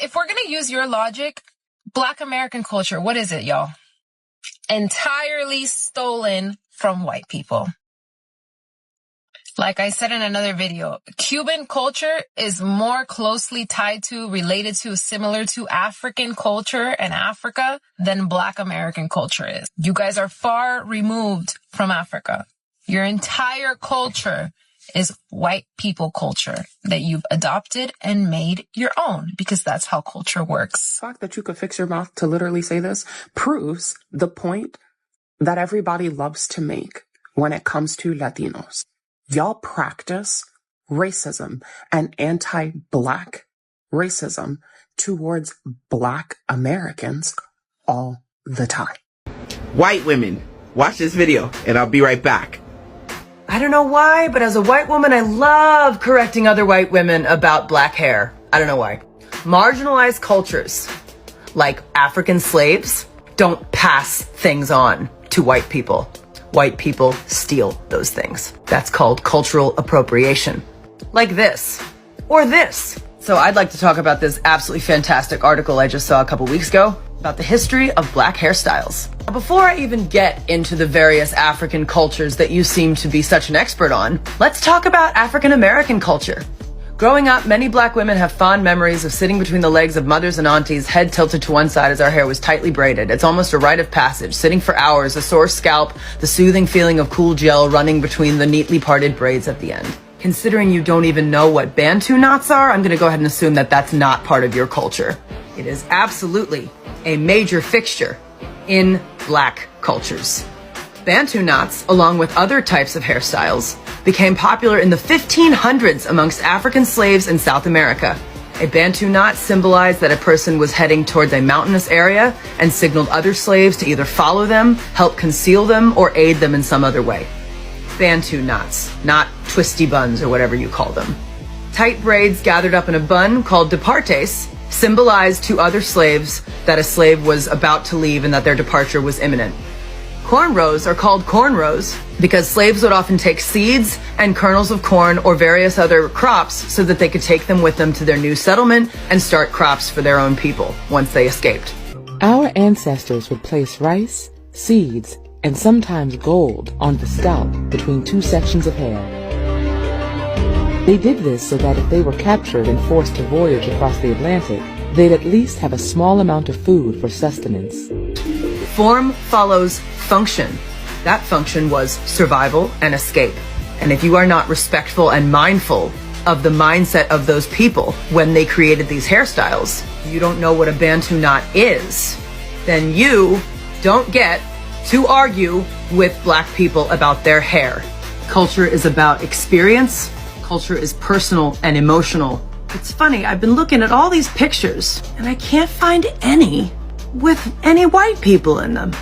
if we're going to use your logic, Black American culture, what is it, y'all? Entirely stolen from white people. Like I said in another video, Cuban culture is more closely tied to, related to, similar to African culture and Africa than Black American culture is. You guys are far removed from Africa. Your entire culture is white people culture that you've adopted and made your own because that's how culture works. The fact that you could fix your mouth to literally say this proves the point that everybody loves to make when it comes to Latinos. Y'all practice racism and anti-Black racism towards Black Americans all the time. White women, watch this video and I'll be right back. I don't know why, but as a white woman, I love correcting other white women about black hair. I don't know why. Marginalized cultures, like African slaves, don't pass things on to white people. White people steal those things. That's called cultural appropriation. Like this, or this. So I'd like to talk about this absolutely fantastic article I just saw a couple weeks ago about the history of black hairstyles. Now, before I even get into the various African cultures that you seem to be such an expert on, let's talk about African American culture. Growing up, many black women have fond memories of sitting between the legs of mothers and aunties, head tilted to one side as our hair was tightly braided. It's almost a rite of passage, sitting for hours, a sore scalp, the soothing feeling of cool gel running between the neatly parted braids at the end. Considering you don't even know what Bantu knots are, I'm going to go ahead and assume that that's not part of your culture. It is absolutely a major fixture in black cultures. Bantu knots, along with other types of hairstyles, became popular in the 1500s amongst African slaves in South America. A Bantu knot symbolized that a person was heading towards a mountainous area and signaled other slaves to either follow them, help conceal them, or aid them in some other way. Bantu knots, not twisty buns or whatever you call them. Tight braids gathered up in a bun called departes symbolized to other slaves that a slave was about to leave and that their departure was imminent. Cornrows are called cornrows because slaves would often take seeds and kernels of corn or various other crops so that they could take them with them to their new settlement and start crops for their own people once they escaped. Our ancestors would place rice, seeds, and sometimes gold on the scalp between two sections of hair. They did this so that if they were captured and forced to voyage across the Atlantic, they'd at least have a small amount of food for sustenance. Form follows function. That function was survival and escape. And if you are not respectful and mindful of the mindset of those people when they created these hairstyles, you don't know what a Bantu knot is, then you don't get to argue with black people about their hair. Culture is about experience. Culture is personal and emotional. It's funny, I've been looking at all these pictures and I can't find any with any white people in them.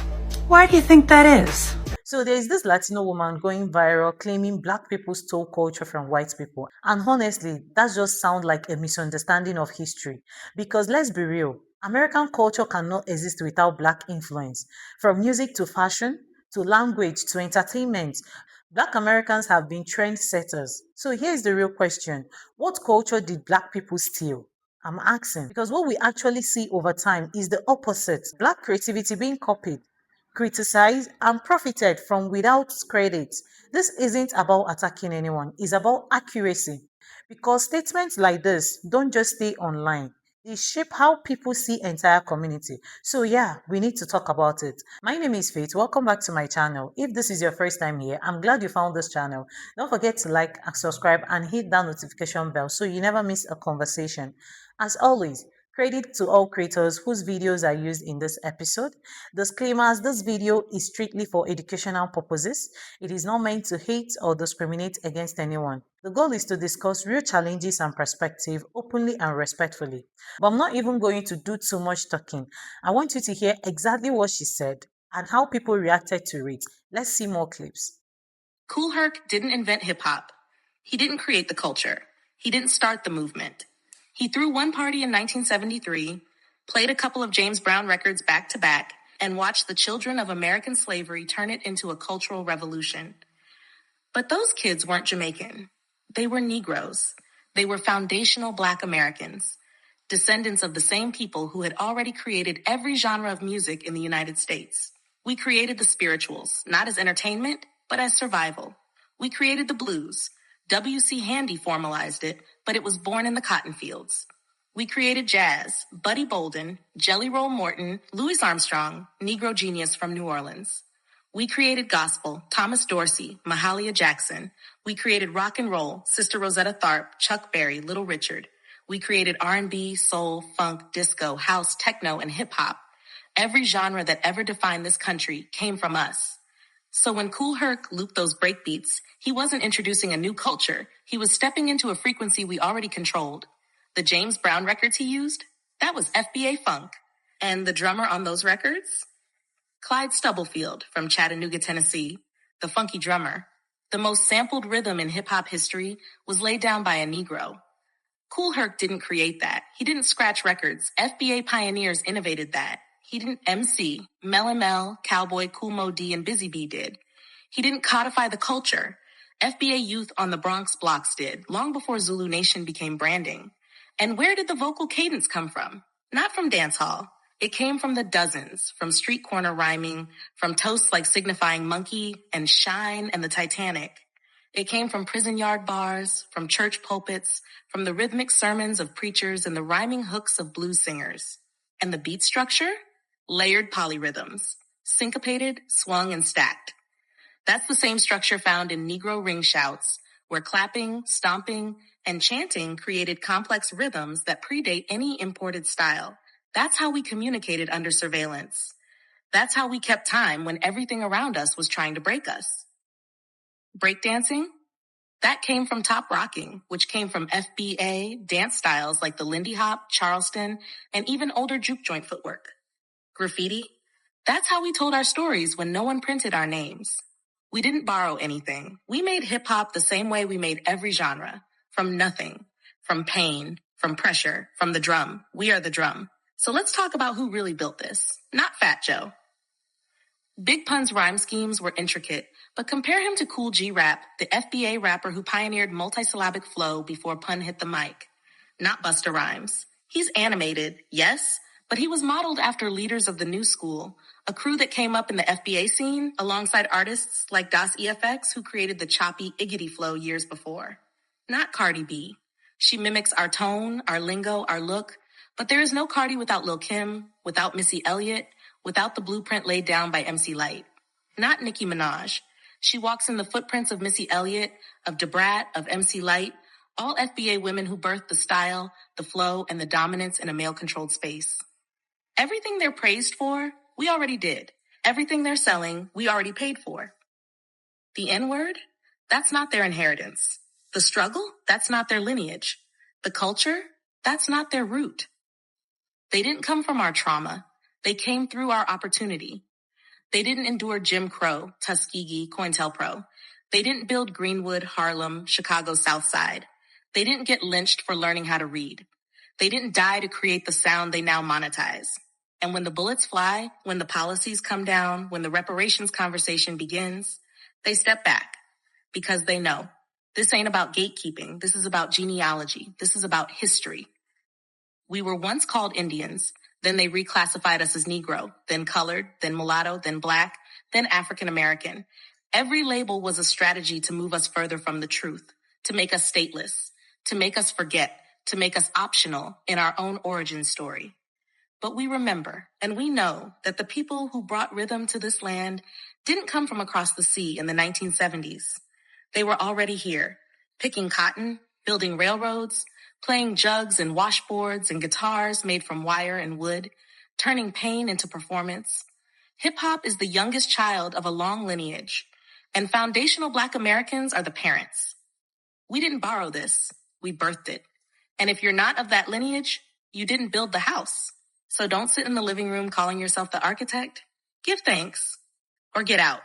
Why do you think that is? So there is this Latino woman going viral claiming black people stole culture from white people. And honestly, that just sounds like a misunderstanding of history. Because let's be real, American culture cannot exist without black influence. From music to fashion, to language, to entertainment, black Americans have been trendsetters. So here's the real question. What culture did black people steal? I'm asking. Because what we actually see over time is the opposite. Black creativity being copied, criticized, and profited from without credit. This isn't about attacking anyone. It's about accuracy. Because statements like this don't just stay online. They shape how people see entire community. So yeah, we need to talk about it. My name is Faith. Welcome back to my channel. If this is your first time here, I'm glad you found this channel. Don't forget to like and subscribe and hit that notification bell so you never miss a conversation. As always, credit to all creators whose videos are used in this episode. Disclaimers, this video is strictly for educational purposes. It is not meant to hate or discriminate against anyone. The goal is to discuss real challenges and perspective openly and respectfully. But I'm not even going to do too much talking. I want you to hear exactly what she said and how people reacted to it. Let's see more clips. Kool Herc didn't invent hip-hop. He didn't create the culture. He didn't start the movement. He threw one party in 1973, played a couple of James Brown records back to back, and watched the children of American slavery turn it into a cultural revolution. But those kids weren't Jamaican. They were Negroes. They were foundational Black Americans. descendants of the same people who had already created every genre of music in the United States. We created the spirituals, not as entertainment, but as survival. We created the blues. W.C. Handy formalized it, but it was born in the cotton fields. We created jazz, Buddy Bolden, Jelly Roll Morton, Louis Armstrong, Negro genius from New Orleans. We created gospel, Thomas Dorsey, Mahalia Jackson. We created rock and roll, Sister Rosetta Tharpe, Chuck Berry, Little Richard. We created R&B, soul, funk, disco, house, techno, and hip-hop. Every genre that ever defined this country came from us. So when Kool Herc looped those breakbeats, he wasn't introducing a new culture. He was stepping into a frequency we already controlled. The James Brown records he used? That was FBA funk. And the drummer on those records? Clyde Stubblefield from Chattanooga, Tennessee, the funky drummer. The most sampled rhythm in hip-hop history was laid down by a Negro. Kool Herc didn't create that. He didn't scratch records. FBA pioneers innovated that. He didn't MC. Mel M.L., Cowboy, Kool Moe Dee, and Busy Bee did. He didn't codify the culture. FBA youth on the Bronx blocks did, long before Zulu Nation became branding. And where did the vocal cadence come from? Not from dance hall. It came from the dozens, from street corner rhyming, from toasts like signifying monkey and shine and the Titanic. It came from prison yard bars, from church pulpits, from the rhythmic sermons of preachers and the rhyming hooks of blues singers. And the beat structure? Layered polyrhythms, syncopated, swung, and stacked. That's the same structure found in Negro ring shouts, where clapping, stomping, and chanting created complex rhythms that predate any imported style. That's how we communicated under surveillance. That's how we kept time when everything around us was trying to break us. Breakdancing? That came from top rocking, which came from FBA dance styles like the Lindy Hop, Charleston, and even older juke joint footwork. Graffiti? That's how we told our stories when no one printed our names. We didn't borrow anything. We made hip-hop the same way we made every genre. From nothing. From pain. From pressure. From the drum. We are the drum. So let's talk about who really built this. Not Fat Joe. Big Pun's rhyme schemes were intricate, but compare him to Kool G Rap, the FBA rapper who pioneered multisyllabic flow before Pun hit the mic. Not Busta Rhymes. He's animated, yes, but he was modeled after leaders of the new school, a crew that came up in the FBA scene alongside artists like Das EFX who created the choppy Iggity flow years before. Not Cardi B. She mimics our tone, our lingo, our look, but there is no Cardi without Lil' Kim, without Missy Elliott, without the blueprint laid down by MC Lyte. Not Nicki Minaj. She walks in the footprints of Missy Elliott, of Debrat, of MC Lyte, all FBA women who birthed the style, the flow, and the dominance in a male-controlled space. Everything they're praised for, we already did. Everything they're selling, we already paid for. The N-word? That's not their inheritance. The struggle? That's not their lineage. The culture? That's not their root. They didn't come from our trauma. They came through our opportunity. They didn't endure Jim Crow, Tuskegee, COINTELPRO. They didn't build Greenwood, Harlem, Chicago South Side. They didn't get lynched for learning how to read. They didn't die to create the sound they now monetize. And when the bullets fly, when the policies come down, when the reparations conversation begins, they step back because they know this ain't about gatekeeping. This is about genealogy. This is about history. We were once called Indians. Then they reclassified us as Negro, then colored, then mulatto, then black, then African American. Every label was a strategy to move us further from the truth, to make us stateless, to make us forget, to make us optional in our own origin story. But we remember, and we know that the people who brought rhythm to this land didn't come from across the sea in the 1970s. They were already here, picking cotton, building railroads, playing jugs and washboards and guitars made from wire and wood, turning pain into performance. Hip-hop is the youngest child of a long lineage, and foundational Black Americans are the parents. We didn't borrow this, we birthed it. And if you're not of that lineage, you didn't build the house. So don't sit in the living room calling yourself the architect. Give thanks, or get out.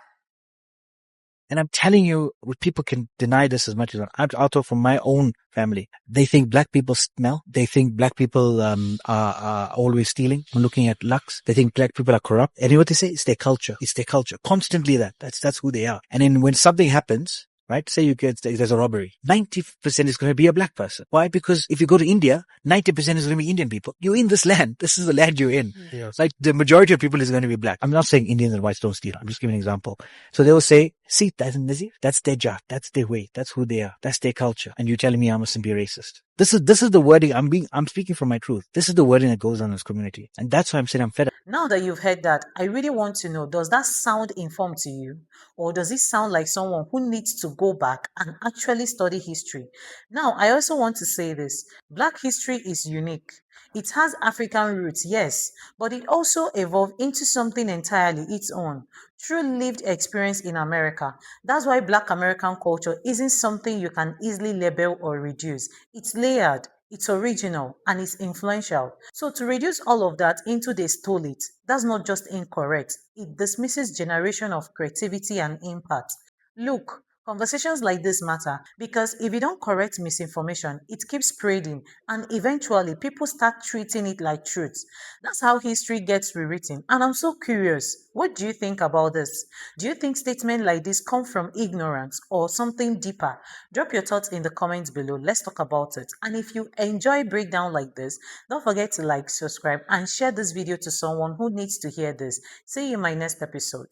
And I'm telling you, people can deny this as much as I'll talk from my own family. They think Black people smell. They think Black people are always stealing. I'm looking at Lux. They think Black people are corrupt. And you know what they say? It's their culture. It's their culture. Constantly that. That's who they are. And then when something happens, right? Say there's a robbery. 90% is going to be a black person. Why? Because if you go to India, 90% is going to be Indian people. You're in this land. This is the land you're in. Yes. Like the majority of people is going to be black. I'm not saying Indians and whites don't steal. I'm just giving an example. So they will say, see, that's their job. That's their way. That's who they are. That's their culture. And you're telling me I mustn't be racist. This is the wording. I'm speaking from my truth. This is the wording that goes on in this community. And that's why I'm saying I'm fed up. Now that you've heard that, I really want to know, does that sound informed to you? Or does it sound like someone who needs to go back and actually study history? Now, I also want to say this. Black history is unique. It has African roots, yes, but it also evolved into something entirely its own. True lived experience in America. That's why Black American culture isn't something you can easily label or reduce. It's layered, it's original, and it's influential. So to reduce all of that into they stole it, that's not just incorrect. It dismisses generation of creativity and impact. Look, conversations like this matter because if you don't correct misinformation, it keeps spreading and eventually people start treating it like truth. That's how history gets rewritten. And I'm so curious, what do you think about this? Do you think statements like this come from ignorance or something deeper? Drop your thoughts in the comments below. Let's talk about it. And if you enjoy breakdown like this, don't forget to like, subscribe, and share this video to someone who needs to hear this. See you in my next episode.